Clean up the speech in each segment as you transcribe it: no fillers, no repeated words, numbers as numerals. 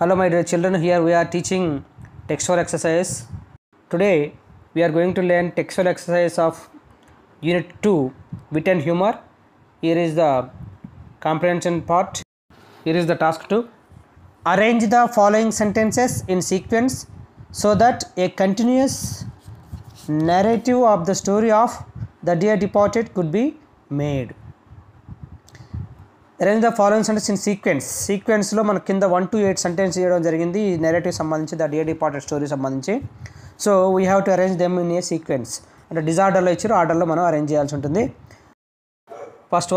Hello my dear children, here we are teaching textual exercise. Today we are going to learn textual exercise of unit 2 wit and humor. Here is the comprehension part. Here is the task 2. Arrange the following sentences in sequence so that a continuous narrative of the story of the dear departed could be made. Arrange the following sentence in సీక్వెన్స్లో మన కింద 1 to 8 sentence చేయడం జరిగింది ఈ narrative సంబంధించి the dear departed story సంబంధించి. So we have to arrange them in a sequence అంటే డిజార్డర్లో ఇచ్చారు ఆర్డర్లో మనం అరేంజ్ చేయాల్సి ఉంటుంది. First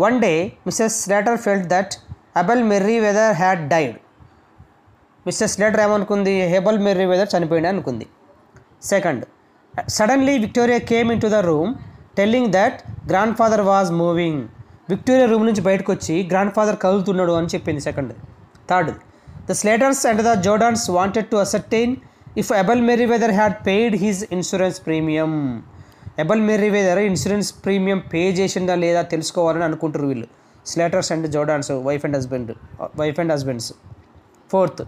one day Mrs Slater felt that Abel Merriweather had died. Mrs Slater ఏమనుకుంది, హెబెల్ మెర్రీవెదర్ చనిపోయింది అనుకుంది. Second, suddenly Victoria came in to the room telling that grandfather was moving. Victoria room నుంచి బయటకు వచ్చి grandfather కదులుతున్నాడు అని చెప్పింది. Second. Third, the Slaters and the Jordans wanted to ascertain if Abel Merriweather had paid his insurance premium. Abel Merriweather insurance premium pay చేసిందా లేదా తెలుసుకోవాలని అనుకుంటారు వీళ్ళు, Slaters and Jordans, wife and husbands. Fourth,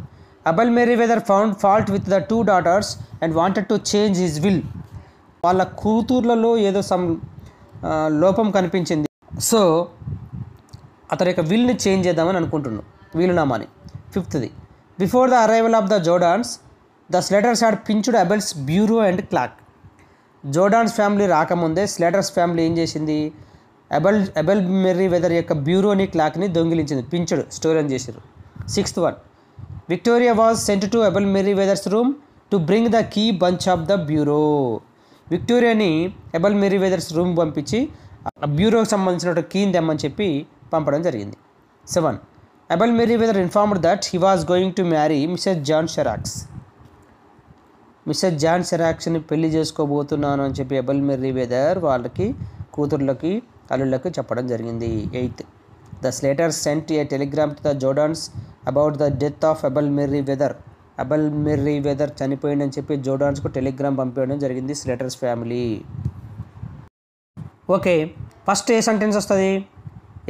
Abel Merriweather found fault with the 2 daughters and wanted to change his will. వాళ్ళ కూతుర్లలో ఏదో లోపం కనిపించింది, సో అతని యొక్క విల్ని చేంజ్ చేద్దామని అనుకుంటున్నాను, వీలునామాని. ఫిఫ్త్ది, before the arrival of the Jordans the Slaters had pinched Abel's bureau and clock. Jordans family రాకముందే స్లేటర్స్ ఫ్యామిలీ ఏం చేసింది, అబెల్ మెర్రీవెదర్ యొక్క బ్యూరోని క్లాక్ని దొంగిలించింది, పించ్డ్ స్టోర్ చేశారు. Sixth one, Victoria was sent to Abel Merriweather's room to bring the key bunch of the bureau. విక్టోరియాని Abel Merriweather's room పంపించి బ్యూరోకి సంబంధించిన కీని తెమ్మని చెప్పి పంపడం జరిగింది. 7, Abel Merriweather informed that he was going to marry Mrs John Shorrocks. Mrs John షెరాక్స్ని పెళ్లి చేసుకోబోతున్నాను అని చెప్పి అబెల్ మెర్రీవెదర్ వాళ్ళకి కూతుర్లకి అల్లుళ్ళకి చెప్పడం జరిగింది. 8, the Slaters sent a telegram to the Jordans about the death of Abel మెర్రీవెదర్. Abel Merriweather చనిపోయిందని చెప్పి జోర్డాన్స్కు టెలిగ్రామ్ పంపించడం జరిగింది Slaters family. Okay, first a sentence వస్తుంది?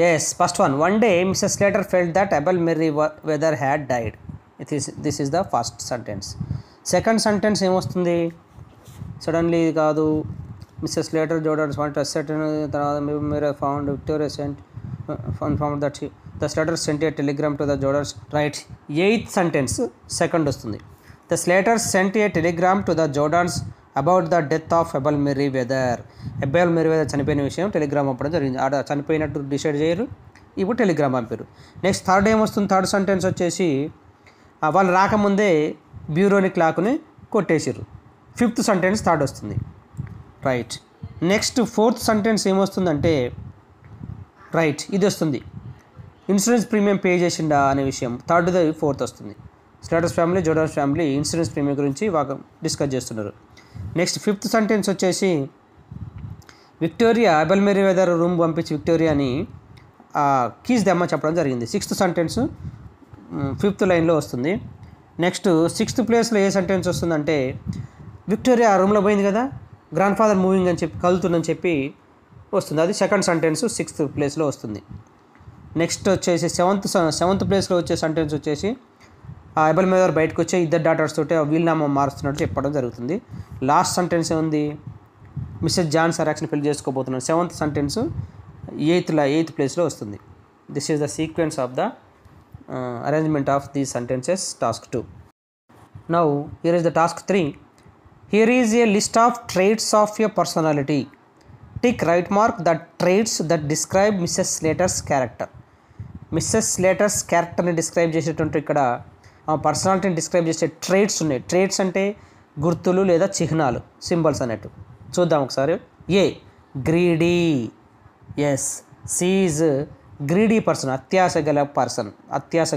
Yes, first one day Mrs Slater felt that Abel Merriweather had died. This is the first sentence. Second sentence ఏమొస్తుంది? Suddenly కాదు, Mrs Slater Jordans want ascertain, తర్వాత మీరు found Victoria sent informed that the Slater sent a telegram to the Jordans. Right. Eighth sentence second వస్తుంది. The Slater sent a telegram to the Jordans about the death of Abel మెర్రీవెదర్. Abel Merryweather చనిపోయిన విషయం Telegram పంపడం జరిగింది. ఆడ చనిపోయినట్టు decide చేయరు, ఇప్పుడు telegram పంపారు. Next third ఏమొస్తుంది? థర్డ్ సెంటెన్స్ వచ్చేసి వాళ్ళు రాకముందే బ్యూరోని క్లాక్ని కొట్టేసారు. ఫిఫ్త్ సెంటెన్స్ థర్డ్ వస్తుంది. రైట్. నెక్స్ట్ ఫోర్త్ సెంటెన్స్ ఏమొస్తుందంటే, రైట్, ఇది వస్తుంది, ఇన్సూరెన్స్ ప్రీమియం పే చేసిండా అనే విషయం. థర్డ్ది ఫోర్త్ వస్తుంది. స్లేటర్స్ ఫ్యామిలీ జోర్డాన్స్ ఫ్యామిలీ ఇన్సూరెన్స్ ప్రీమియం గురించి డిస్కస్ చేస్తున్నారు. నెక్స్ట్ ఫిఫ్త్ సెంటెన్స్ వచ్చేసి విక్టోరియా అబెల్ మెర్రీవెదర్ రూమ్ పంపించి విక్టోరియాని కీస్ దెమ్మ చెప్పడం జరిగింది. సిక్స్త్ సెంటెన్స్ ఫిఫ్త్ లైన్లో వస్తుంది. నెక్స్ట్ సిక్స్త్ ప్లేస్లో ఏ సెంటెన్స్ వస్తుందంటే, విక్టోరియా ఆ రూమ్లో పోయింది కదా, గ్రాండ్ ఫాదర్ మూవింగ్ అని చెప్పి కలుతుందని చెప్పి వస్తుంది. అది సెకండ్ సెంటెన్స్ సిక్స్త్ ప్లేస్లో వస్తుంది. నెక్స్ట్ వచ్చేసి సెవెంత్ ప్లేస్లో వచ్చే సెంటెన్స్ వచ్చేసి అబెల్ మెర్రీవెదర్ బయటకు వచ్చే ఇద్దరు డాటర్స్ తోటి వీలునామా మారుస్తున్నట్టు చెప్పడం జరుగుతుంది. లాస్ట్ సెంటెన్స్ ఏముంది, మిస్సెస్ జాన్ షెరాక్స్ని పెళ్లి చేసుకోబోతున్నాను. సెవెంత్ సెంటెన్స్ ఎయిత్ ప్లేస్లో వస్తుంది. This is the sequence of the arrangement of these sentences. Task 2. Now here is the task 3. Here is a list of traits of a personality. Tick right mark the traits that describe Mrs Slater's character. Mrs Slater's క్యారెక్టర్ని describe చేసేటువంటి ఇక్కడ పర్సనాలిటీని describe చేసే ట్రైట్స్ ఉన్నాయి. ట్రైట్స్ అంటే గుర్తులు లేదా చిహ్నాలు, సింబల్స్ అన్నట్టు. చూద్దాం ఒకసారి. A, greedy. Yes, C is greedy person, అత్యాశ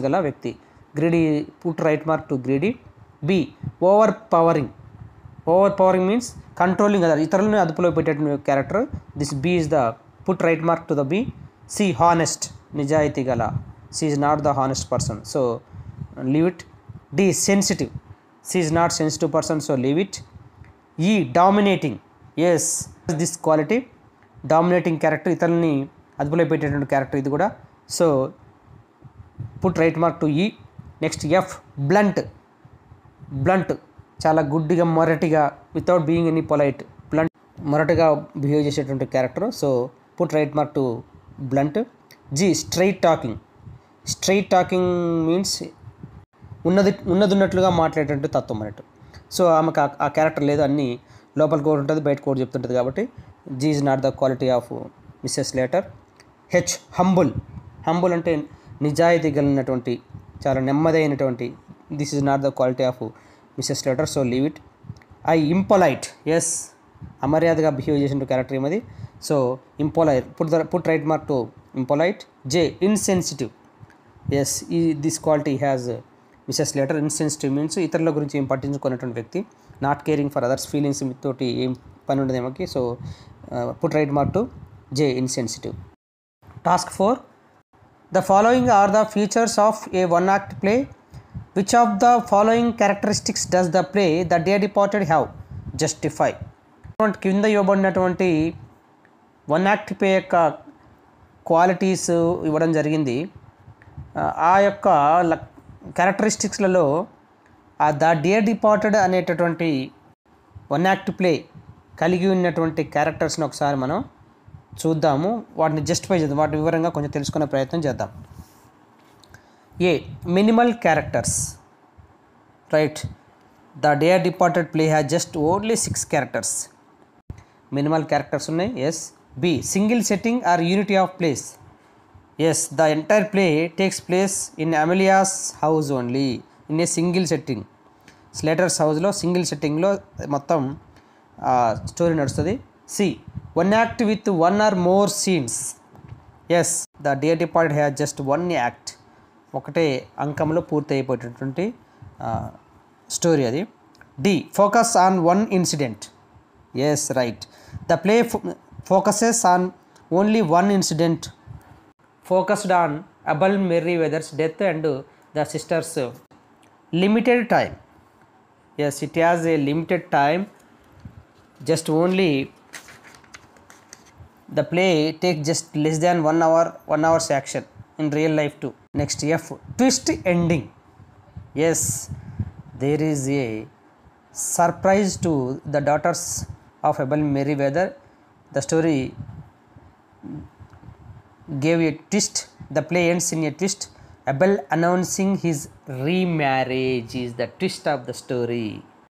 గల వ్యక్తి. Greedy, put right mark to greedy. B, overpowering means controlling other, ఇతరులను అదుపులో పెట్టేటువంటి character. This B is the put right mark to the B. C, honest, నిజాయితీ గల. C is not the honest person, so leave it. D, sensitive. She is not sensitive person, so leave it. E, dominating. Yes, this quality, dominating character, ఇతరులని అదుపులో పెట్టేటువంటి character ఇది కూడా. So put right mark to E. Next F blunt. Blunt చాలా గుడ్డిగా మొరటిగా without being any polite blunt మొరటుగా behave చేసేటువంటి character. So put right mark to blunt. G straight talking. Straight talking means ఉన్నదిన్నట్లుగా మాట్లాడేటువంటి తత్వం అన్నట్టు. సో ఆమెకు ఆ క్యారెక్టర్ లేదు, అన్నీ లోపల కోడ్ ఉంటుంది, బయట కోడ్ చెప్తుంటుంది. కాబట్టి G is not the quality of Mrs Slater. H humble. Humble అంటే నిజాయితీ కలిగినటువంటి, చాలా నెమ్మదైనటువంటి. This is not the quality of Mrs Slater, so leave it. I impolite. Yes, అమర్యాదగా బిహేవ్ చేసిన క్యారెక్టర్ ఏమది. So impolite, put right mark to impolite. J insensitive. Yes, this quality has Mrs Slater. Insensitive means ఇతరుల గురించి ఏం పట్టించుకున్నటువంటి వ్యక్తి, not caring for others feelings తోటి ఏం పని ఉండదు ఏమకి. So put right mark to J insensitive. Task 4. The following are the features of a one act play. Which of the following characteristics does the play the Day Departed have? Justify. కింద ఇవ్వబడినటువంటి one act play యొక్క qualities ఇవ్వడం జరిగింది. ఆ యొక్క క్యారెక్టరిస్టిక్స్లలో the Day Departed అనేటటువంటి one act play కలిగి ఉన్నటువంటి క్యారెక్టర్స్ని ఒకసారి మనం చూద్దాము. వాటిని జస్టిఫై చేద్దాం, వాటి వివరంగా కొంచెం తెలుసుకునే ప్రయత్నం చేద్దాం. A minimal characters. Right, the Day Departed play has just only 6 characters. Minimal characters ఉన్నాయి. Yes. B single setting or unity of place. Yes, the entire play takes place in Amelia's house only in a single setting. Slater's హౌస్లో single సెట్టింగ్లో మొత్తం story నడుస్తుంది. C one act with 1 or more scenes. Yes, the Day Departed has just 1 act. ఒకటే అంకంలో పూర్తి అయిపోయేటటువంటి story అది. D focus on 1 incident. Yes, right, the play focuses on only 1 incident. Focused on Abel Merryweather's death and the sisters limited time. Yes, it has a limited time. Just only the play take just less than 1 hour, 1 hour's action in real life too. Next, F twist ending. Yes, there is a surprise to the daughters of Abel Merriweather. The story gave a twist. The play ends in a twist. Abel announcing his remarriage is the twist of the story.